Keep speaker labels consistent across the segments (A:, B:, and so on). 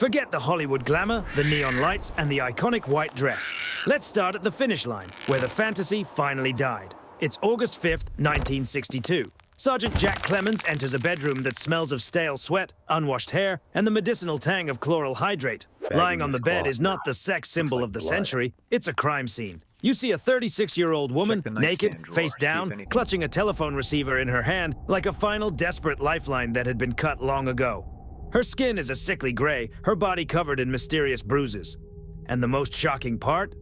A: Forget the Hollywood glamour, the neon lights, and the iconic white dress. Let's start at the finish line, where the fantasy finally died. It's August 5th, 1962. Sergeant Jack Clemens enters a bedroom that smells of stale sweat, unwashed hair, and the medicinal tang of chloral hydrate. Lying on the bed is not the sex symbol of the century, it's a crime scene. You see a 36-year-old woman, naked, face down, clutching a telephone receiver in her hand like a final desperate lifeline that had been cut long ago. Her skin is a sickly gray, her body covered in mysterious bruises. And the most shocking part?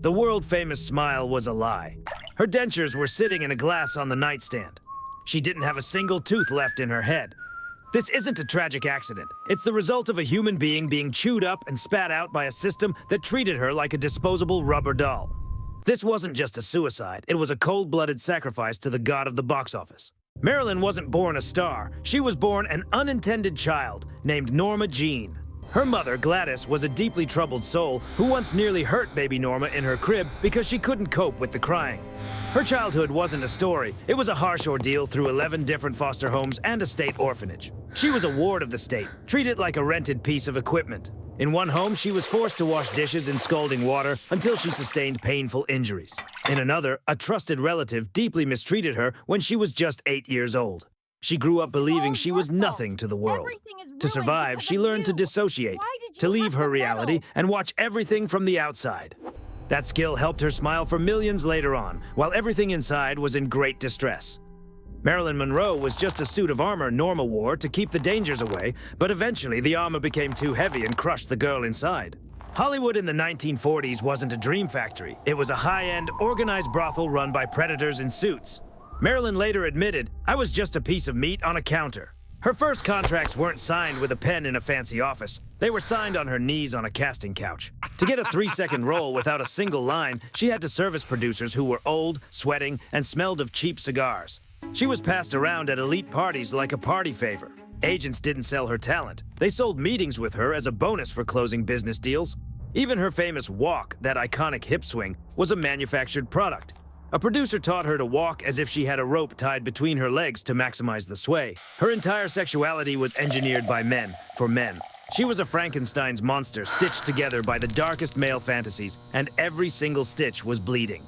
A: The world-famous smile was a lie. Her dentures were sitting in a glass on the nightstand. She didn't have a single tooth left in her head. This isn't a tragic accident. It's the result of a human being being chewed up and spat out by a system that treated her like a disposable rubber doll. This wasn't just a suicide, it was a cold-blooded sacrifice to the god of the box office. Marilyn wasn't born a star, she was born an unintended child named Norma Jeane. Her mother, Gladys, was a deeply troubled soul who once nearly hurt baby Norma in her crib because she couldn't cope with the crying. Her childhood wasn't a story, it was a harsh ordeal through 11 different foster homes and a state orphanage. She was a ward of the state, treated like a rented piece of equipment. In one home, she was forced to wash dishes in scalding water until she sustained painful injuries. In another, a trusted relative deeply mistreated her when she was just 8 years old. She grew up believing she was nothing to the world. To survive, she learned to dissociate, to leave her reality and watch everything from the outside. That skill helped her smile for millions later on, while everything inside was in great distress. Marilyn Monroe was just a suit of armor Norma wore to keep the dangers away, but eventually the armor became too heavy and crushed the girl inside. Hollywood in the 1940s wasn't a dream factory. It was a high-end, organized brothel run by predators in suits. Marilyn later admitted, "I was just a piece of meat on a counter." Her first contracts weren't signed with a pen in a fancy office. They were signed on her knees on a casting couch. To get a 3-second role without a single line, she had to service producers who were old, sweating, and smelled of cheap cigars. She was passed around at elite parties like a party favor. Agents didn't sell her talent. They sold meetings with her as a bonus for closing business deals. Even her famous walk, that iconic hip swing, was a manufactured product. A producer taught her to walk as if she had a rope tied between her legs to maximize the sway. Her entire sexuality was engineered by men, for men. She was a Frankenstein's monster stitched together by the darkest male fantasies, and every single stitch was bleeding.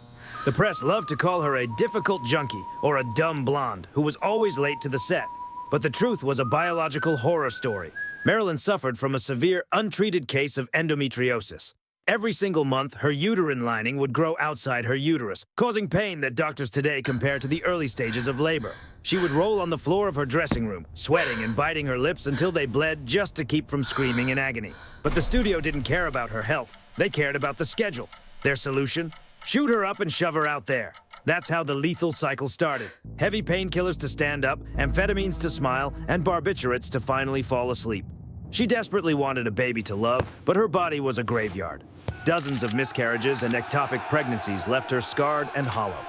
A: The press loved to call her a difficult junkie or a dumb blonde who was always late to the set. But the truth was a biological horror story. Marilyn suffered from a severe, untreated case of endometriosis. Every single month, her uterine lining would grow outside her uterus, causing pain that doctors today compare to the early stages of labor. She would roll on the floor of her dressing room, sweating and biting her lips until they bled just to keep from screaming in agony. But the studio didn't care about her health. They cared about the schedule. Their solution? Shoot her up and shove her out there. That's how the lethal cycle started. Heavy painkillers to stand up, amphetamines to smile, and barbiturates to finally fall asleep. She desperately wanted a baby to love, but her body was a graveyard. Dozens of miscarriages and ectopic pregnancies left her scarred and hollow.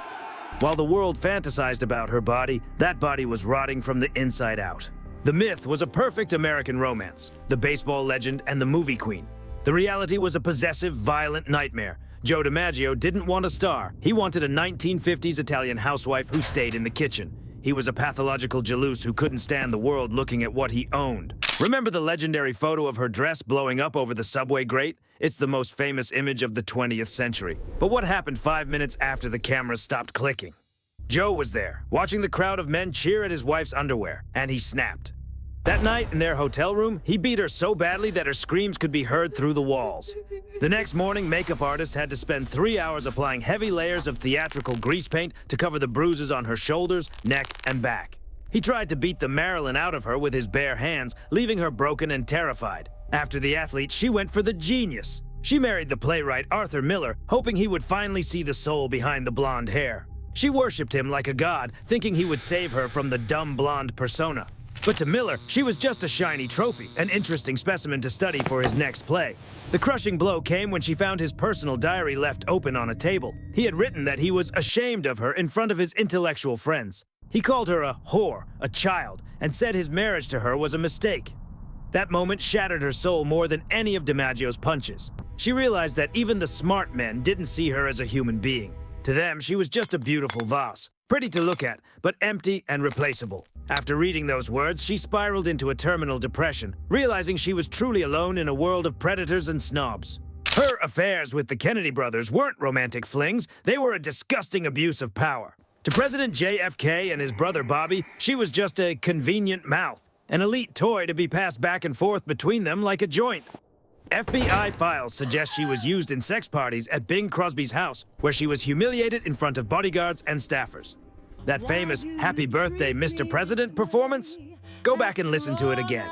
A: While the world fantasized about her body, that body was rotting from the inside out. The myth was a perfect American romance, the baseball legend and the movie queen. The reality was a possessive, violent nightmare. Joe DiMaggio didn't want a star. He wanted a 1950s Italian housewife who stayed in the kitchen. He was a pathological jalouse who couldn't stand the world looking at what he owned. Remember the legendary photo of her dress blowing up over the subway grate? It's the most famous image of the 20th century. But what happened 5 minutes after the cameras stopped clicking? Joe was there, watching the crowd of men cheer at his wife's underwear, and he snapped. That night in their hotel room, he beat her so badly that her screams could be heard through the walls. The next morning, makeup artists had to spend 3 hours applying heavy layers of theatrical grease paint to cover the bruises on her shoulders, neck, and back. He tried to beat the Marilyn out of her with his bare hands, leaving her broken and terrified. After the athlete, she went for the genius. She married the playwright Arthur Miller, hoping he would finally see the soul behind the blonde hair. She worshipped him like a god, thinking he would save her from the dumb blonde persona. But to Miller, she was just a shiny trophy, an interesting specimen to study for his next play. The crushing blow came when she found his personal diary left open on a table. He had written that he was ashamed of her in front of his intellectual friends. He called her a whore, a child, and said his marriage to her was a mistake. That moment shattered her soul more than any of DiMaggio's punches. She realized that even the smart men didn't see her as a human being. To them, she was just a beautiful vase. Pretty to look at, but empty and replaceable. After reading those words, she spiraled into a terminal depression, realizing she was truly alone in a world of predators and snobs. Her affairs with the Kennedy brothers weren't romantic flings, they were a disgusting abuse of power. To President JFK and his brother Bobby, she was just a convenient mouth, an elite toy to be passed back and forth between them like a joint. FBI files suggest she was used in sex parties at Bing Crosby's house, where she was humiliated in front of bodyguards and staffers. That famous Happy Birthday, Mr. President performance? Go back and listen to it again.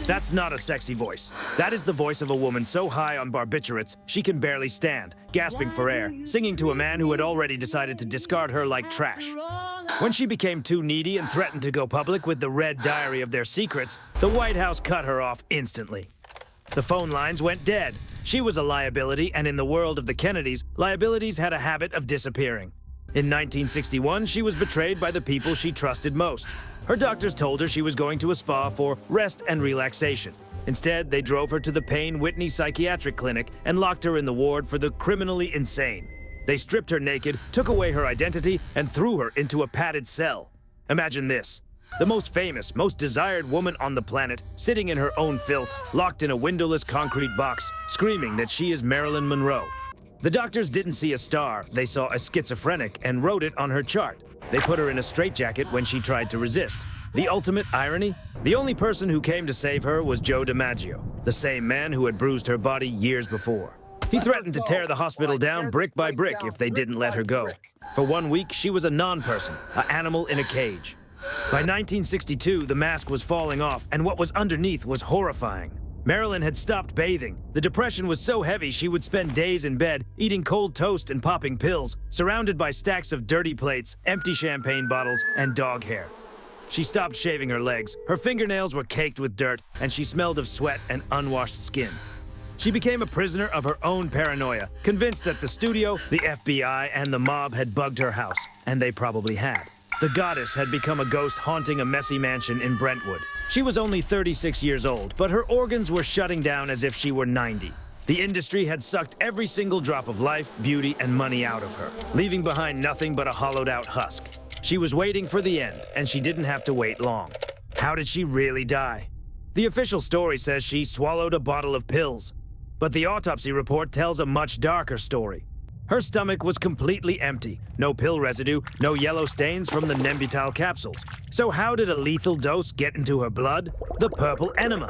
A: That's not a sexy voice. That is the voice of a woman so high on barbiturates she can barely stand, gasping for air, singing to a man who had already decided to discard her like trash. When she became too needy and threatened to go public with the red diary of their secrets, the White House cut her off instantly. The phone lines went dead. She was a liability, and in the world of the Kennedys, liabilities had a habit of disappearing. In 1961, she was betrayed by the people she trusted most. Her doctors told her she was going to a spa for rest and relaxation. Instead, they drove her to the Payne Whitney Psychiatric Clinic and locked her in the ward for the criminally insane. They stripped her naked, took away her identity, and threw her into a padded cell. Imagine this. The most famous, most desired woman on the planet, sitting in her own filth, locked in a windowless concrete box, screaming that she is Marilyn Monroe. The doctors didn't see a star, they saw a schizophrenic and wrote it on her chart. They put her in a straitjacket when she tried to resist. The ultimate irony? The only person who came to save her was Joe DiMaggio, the same man who had bruised her body years before. He threatened to tear the hospital down brick by brick if they didn't let her go. For 1 week, she was a non-person, an animal in a cage. By 1962, the mask was falling off, and what was underneath was horrifying. Marilyn had stopped bathing. The depression was so heavy she would spend days in bed, eating cold toast and popping pills, surrounded by stacks of dirty plates, empty champagne bottles, and dog hair. She stopped shaving her legs. Her fingernails were caked with dirt, and she smelled of sweat and unwashed skin. She became a prisoner of her own paranoia, convinced that the studio, the FBI, and the mob had bugged her house, and they probably had. The goddess had become a ghost haunting a messy mansion in Brentwood. She was only 36 years old, but her organs were shutting down as if she were 90. The industry had sucked every single drop of life, beauty, and money out of her, leaving behind nothing but a hollowed-out husk. She was waiting for the end, and she didn't have to wait long. How did she really die? The official story says she swallowed a bottle of pills, but the autopsy report tells a much darker story. Her stomach was completely empty, no pill residue, no yellow stains from the Nembutal capsules. So how did a lethal dose get into her blood? The purple enema.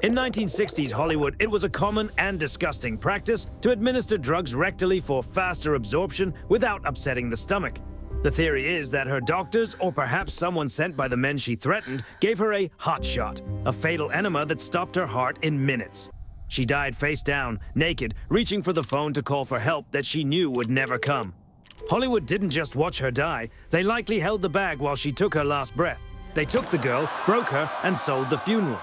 A: In 1960s Hollywood, it was a common and disgusting practice to administer drugs rectally for faster absorption without upsetting the stomach. The theory is that her doctors, or perhaps someone sent by the men she threatened, gave her a hot shot, a fatal enema that stopped her heart in minutes. She died face down, naked, reaching for the phone to call for help that she knew would never come. Hollywood didn't just watch her die, they likely held the bag while she took her last breath. They took the girl, broke her, and sold the funeral.